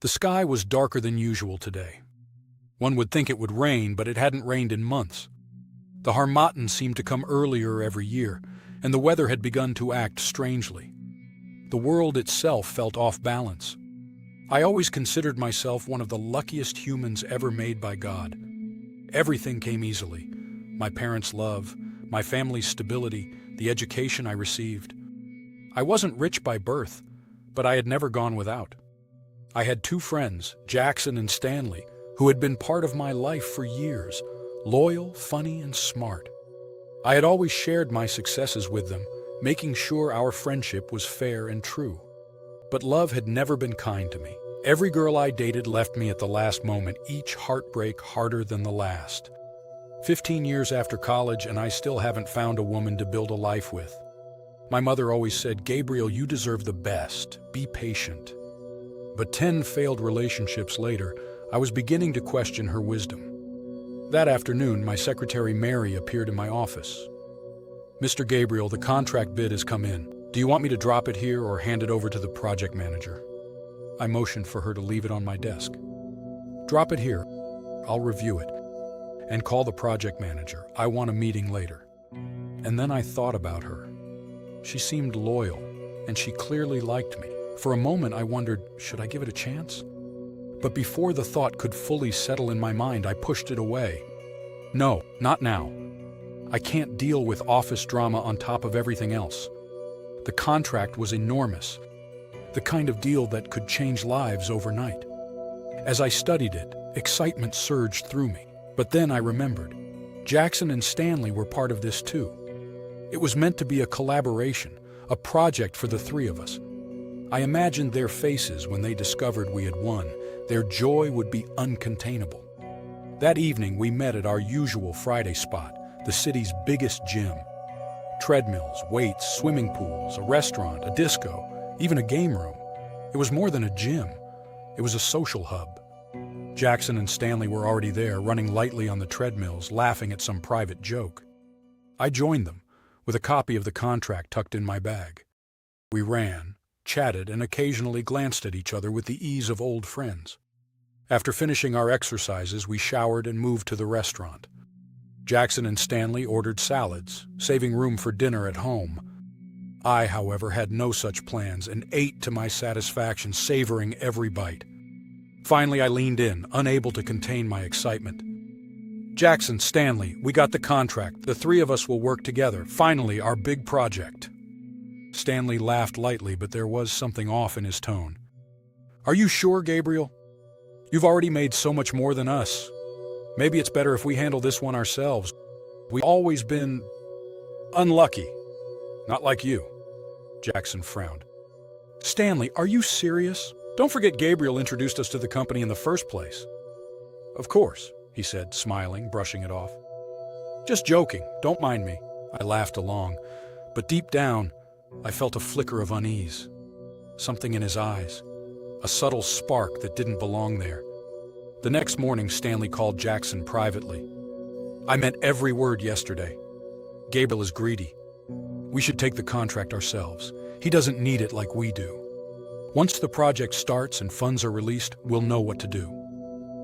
The sky was darker than usual today. One would think it would rain, but it hadn't rained in months. The harmattan seemed to come earlier every year, and the weather had begun to act strangely. The world itself felt off balance. I always considered myself one of the luckiest humans ever made by God. Everything came easily. My parents' love, my family's stability, the education I received. I wasn't rich by birth, but I had never gone without. I had two friends, Jackson and Stanley, who had been part of my life for years, loyal, funny, and smart. I had always shared my successes with them, making sure our friendship was fair and true. But love had never been kind to me. Every girl I dated left me at the last moment, each heartbreak harder than the last. 15 years after college, and I still haven't found a woman to build a life with. My mother always said, "Gabriel, you deserve the best. Be patient." But 10 failed relationships later, I was beginning to question her wisdom. That afternoon, my secretary Mary appeared in my office. "Mr. Gabriel, the contract bid has come in. Do you want me to drop it here or hand it over to the project manager?" I motioned for her to leave it on my desk. "Drop it here. I'll review it. And call the project manager. I want a meeting later." And then I thought about her. She seemed loyal, and she clearly liked me. For a moment I wondered, should I give it a chance? But before the thought could fully settle in my mind, I pushed it away. No, not now. I can't deal with office drama on top of everything else. The contract was enormous, the kind of deal that could change lives overnight. As I studied it, excitement surged through me. But then I remembered. Jackson and Stanley were part of this too. It was meant to be a collaboration, a project for the three of us. I imagined their faces when they discovered we had won. Their joy would be uncontainable. That evening we met at our usual Friday spot, the city's biggest gym. Treadmills, weights, swimming pools, a restaurant, a disco, even a game room. It was more than a gym. It was a social hub. Jackson and Stanley were already there, running lightly on the treadmills, laughing at some private joke. I joined them, with a copy of the contract tucked in my bag. We ran, chatted, and occasionally glanced at each other with the ease of old friends. After finishing our exercises, we showered and moved to the restaurant. Jackson and Stanley ordered salads, saving room for dinner at home. I, however, had no such plans and ate to my satisfaction, savoring every bite. Finally, I leaned in, unable to contain my excitement. "Jackson, Stanley, we got the contract. The three of us will work together. Finally, our big project." Stanley laughed lightly, but there was something off in his tone. "Are you sure, Gabriel? You've already made so much more than us. Maybe it's better if we handle this one ourselves. We've always been unlucky. Not like you." Jackson frowned. "Stanley, are you serious? Don't forget Gabriel introduced us to the company in the first place." "Of course," he said, smiling, brushing it off. "Just joking, don't mind me." I laughed along, but deep down, I felt a flicker of unease. Something in his eyes, a subtle spark that didn't belong there. The next morning, Stanley called Jackson privately. "I meant every word yesterday. Gabriel is greedy. We should take the contract ourselves. He doesn't need it like we do. Once the project starts and funds are released, we'll know what to do."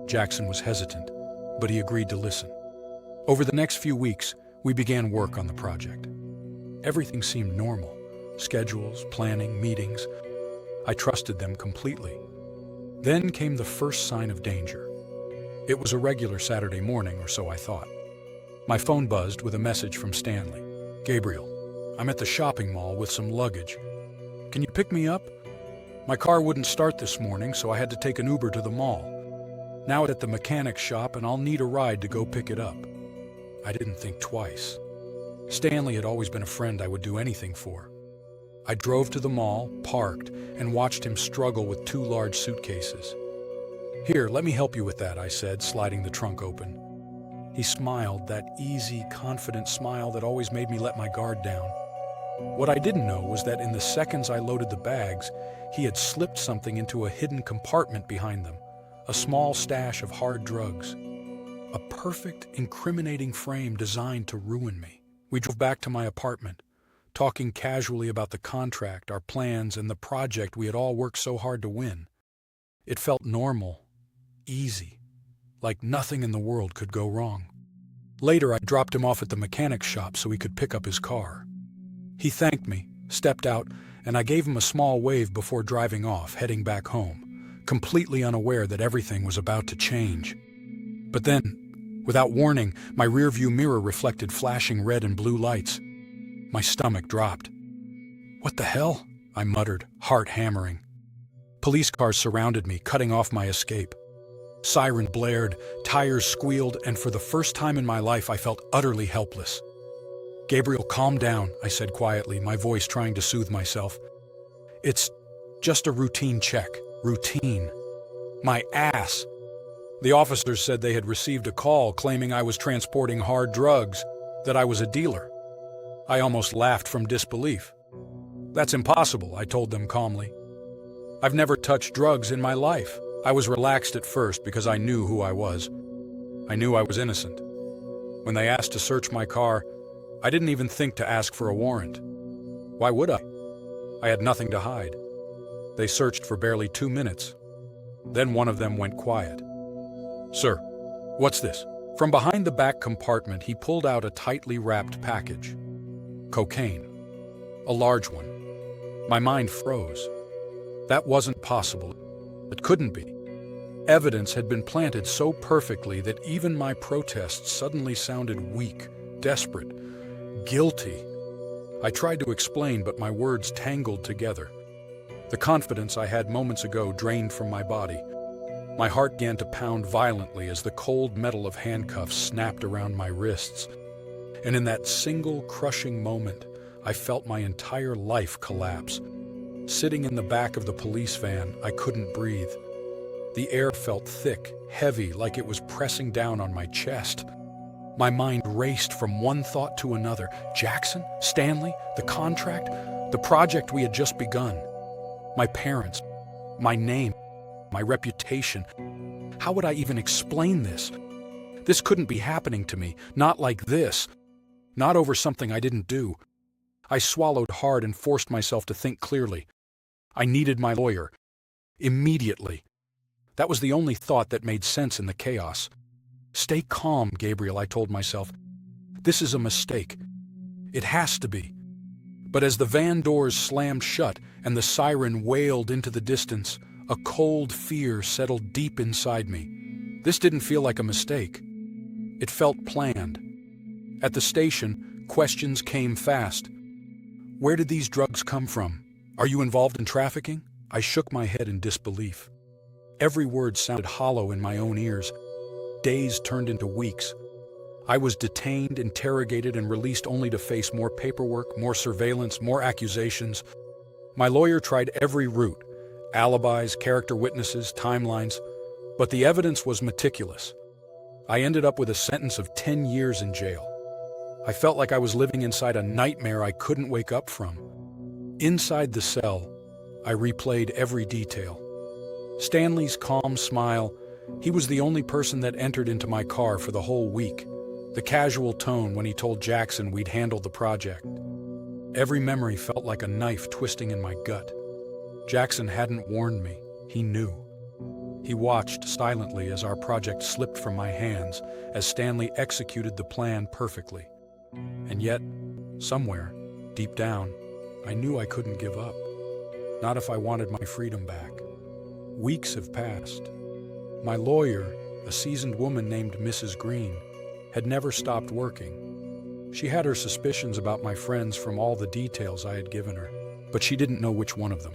Jackson was hesitant, but he agreed to listen. Over the next few weeks, we began work on the project. Everything seemed normal. Schedules, planning, meetings. I trusted them completely. Then came the first sign of danger. It was a regular Saturday morning, or so I thought. My phone buzzed with a message from Stanley. "Gabriel, I'm at the shopping mall with some luggage. Can you pick me up? My car wouldn't start this morning, so I had to take an Uber to the mall. Now it's at the mechanic's shop, and I'll need a ride to go pick it up." I didn't think twice. Stanley had always been a friend I would do anything for. I drove to the mall, parked, and watched him struggle with 2 large suitcases. "Here, let me help you with that," I said, sliding the trunk open. He smiled, that easy, confident smile that always made me let my guard down. What I didn't know was that in the seconds I loaded the bags, he had slipped something into a hidden compartment behind them, a small stash of hard drugs. A perfect, incriminating frame designed to ruin me. We drove back to my apartment, talking casually about the contract, our plans, and the project we had all worked so hard to win. It felt normal, easy, like nothing in the world could go wrong. Later, I dropped him off at the mechanic's shop so he could pick up his car. He thanked me, stepped out, and I gave him a small wave before driving off, heading back home, completely unaware that everything was about to change. But then, without warning, my rearview mirror reflected flashing red and blue lights. My stomach dropped. "What the hell?" I muttered, heart hammering. Police cars surrounded me, cutting off my escape. Siren blared, tires squealed, and for the first time in my life I felt utterly helpless. "Gabriel, calm down," I said quietly, my voice trying to soothe myself. "It's just a routine check. Routine." My ass! The officers said they had received a call claiming I was transporting hard drugs, that I was a dealer. I almost laughed from disbelief. "That's impossible," I told them calmly. "I've never touched drugs in my life." I was relaxed at first because I knew who I was. I knew I was innocent. When they asked to search my car, I didn't even think to ask for a warrant. Why would I? I had nothing to hide. They searched for barely 2 minutes. Then one of them went quiet. "Sir, what's this?" From behind the back compartment, he pulled out a tightly wrapped package. Cocaine. A large one. My mind froze. That wasn't possible. It couldn't be. Evidence had been planted so perfectly that even my protests suddenly sounded weak, desperate, guilty. I tried to explain, but my words tangled together. The confidence I had moments ago drained from my body. My heart began to pound violently as the cold metal of handcuffs snapped around my wrists. And in that single crushing moment, I felt my entire life collapse. Sitting in the back of the police van, I couldn't breathe. The air felt thick, heavy, like it was pressing down on my chest. My mind raced from one thought to another. Jackson? Stanley? The contract? The project we had just begun? My parents? My name? My reputation? How would I even explain this? This couldn't be happening to me, not like this. Not over something I didn't do. I swallowed hard and forced myself to think clearly. I needed my lawyer. Immediately. That was the only thought that made sense in the chaos. "Stay calm, Gabriel," I told myself. "This is a mistake. It has to be." But as the van doors slammed shut and the siren wailed into the distance, a cold fear settled deep inside me. This didn't feel like a mistake. It felt planned. At the station, questions came fast. "Where did these drugs come from? Are you involved in trafficking?" I shook my head in disbelief. Every word sounded hollow in my own ears. Days turned into weeks. I was detained, interrogated, and released only to face more paperwork, more surveillance, more accusations. My lawyer tried every route: alibis, character witnesses, timelines, but the evidence was meticulous. I ended up with a sentence of 10 years in jail. I felt like I was living inside a nightmare I couldn't wake up from. Inside the cell, I replayed every detail. Stanley's calm smile, he was the only person that entered into my car for the whole week. The casual tone when he told Jackson we'd handle the project. Every memory felt like a knife twisting in my gut. Jackson hadn't warned me. He knew. He watched silently as our project slipped from my hands, as Stanley executed the plan perfectly. And yet, somewhere, deep down, I knew I couldn't give up. Not if I wanted my freedom back. Weeks have passed. My lawyer, a seasoned woman named Mrs. Green, had never stopped working. She had her suspicions about my friends from all the details I had given her, but she didn't know which one of them.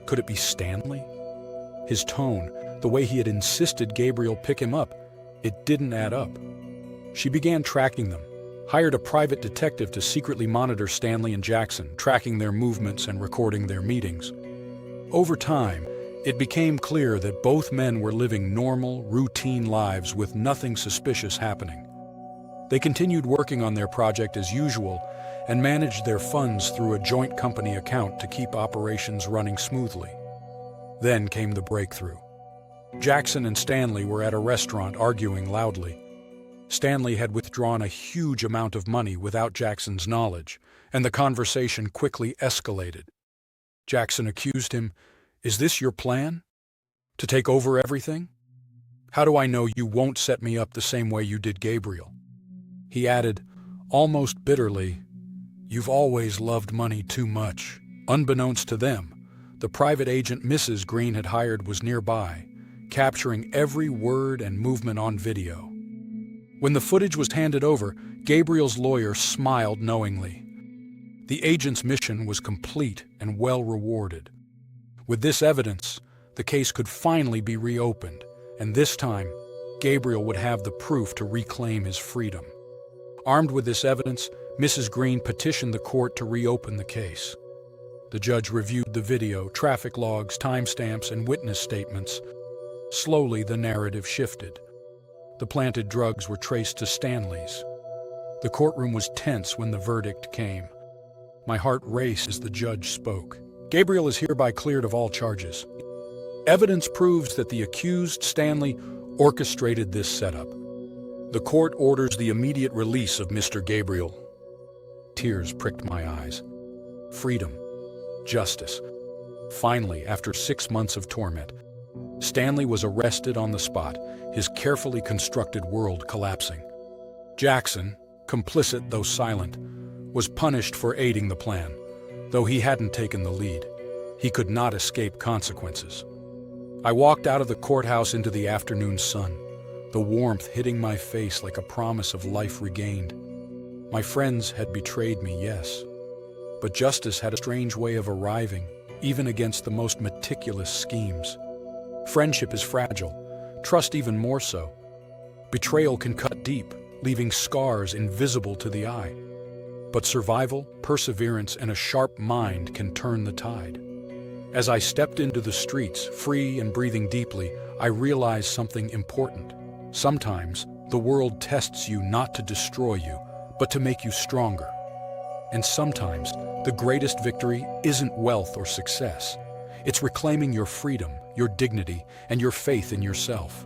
Could it be Stanley? His tone, the way he had insisted Gabriel pick him up, it didn't add up. She began tracking them, hired a private detective to secretly monitor Stanley and Jackson, tracking their movements and recording their meetings. Over time, it became clear that both men were living normal, routine lives with nothing suspicious happening. They continued working on their project as usual and managed their funds through a joint company account to keep operations running smoothly. Then came the breakthrough. Jackson and Stanley were at a restaurant arguing loudly. Stanley had withdrawn a huge amount of money without Jackson's knowledge, and the conversation quickly escalated. Jackson accused him, "Is this your plan?" To take over everything? How do I know you won't set me up the same way you did Gabriel? He added, almost bitterly, "You've always loved money too much." Unbeknownst to them, the private agent Mrs. Green had hired was nearby, capturing every word and movement on video. When the footage was handed over, Gabriel's lawyer smiled knowingly. The agent's mission was complete and well rewarded. With this evidence, the case could finally be reopened, and this time, Gabriel would have the proof to reclaim his freedom. Armed with this evidence, Mrs. Green petitioned the court to reopen the case. The judge reviewed the video, traffic logs, timestamps, and witness statements. Slowly, the narrative shifted. The planted drugs were traced to Stanley's. The courtroom was tense when the verdict came. My heart raced as the judge spoke. Gabriel is hereby cleared of all charges. Evidence proves that the accused, Stanley, orchestrated this setup. The court orders the immediate release of Mr. Gabriel. Tears pricked my eyes. Freedom. Justice. Finally, after 6 months of torment, Stanley was arrested on the spot, his carefully constructed world collapsing. Jackson, complicit though silent, was punished for aiding the plan. Though he hadn't taken the lead, he could not escape consequences. I walked out of the courthouse into the afternoon sun, the warmth hitting my face like a promise of life regained. My friends had betrayed me, yes, but justice had a strange way of arriving, even against the most meticulous schemes. Friendship is fragile, trust even more so. Betrayal can cut deep, leaving scars invisible to the eye. But survival, perseverance, and a sharp mind can turn the tide. As I stepped into the streets, free and breathing deeply, I realized something important. Sometimes, the world tests you not to destroy you, but to make you stronger. And sometimes, the greatest victory isn't wealth or success. It's reclaiming your freedom, your dignity, and your faith in yourself.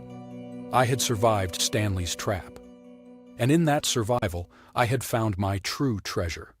I had survived Stanley's trap. And in that survival, I had found my true treasure.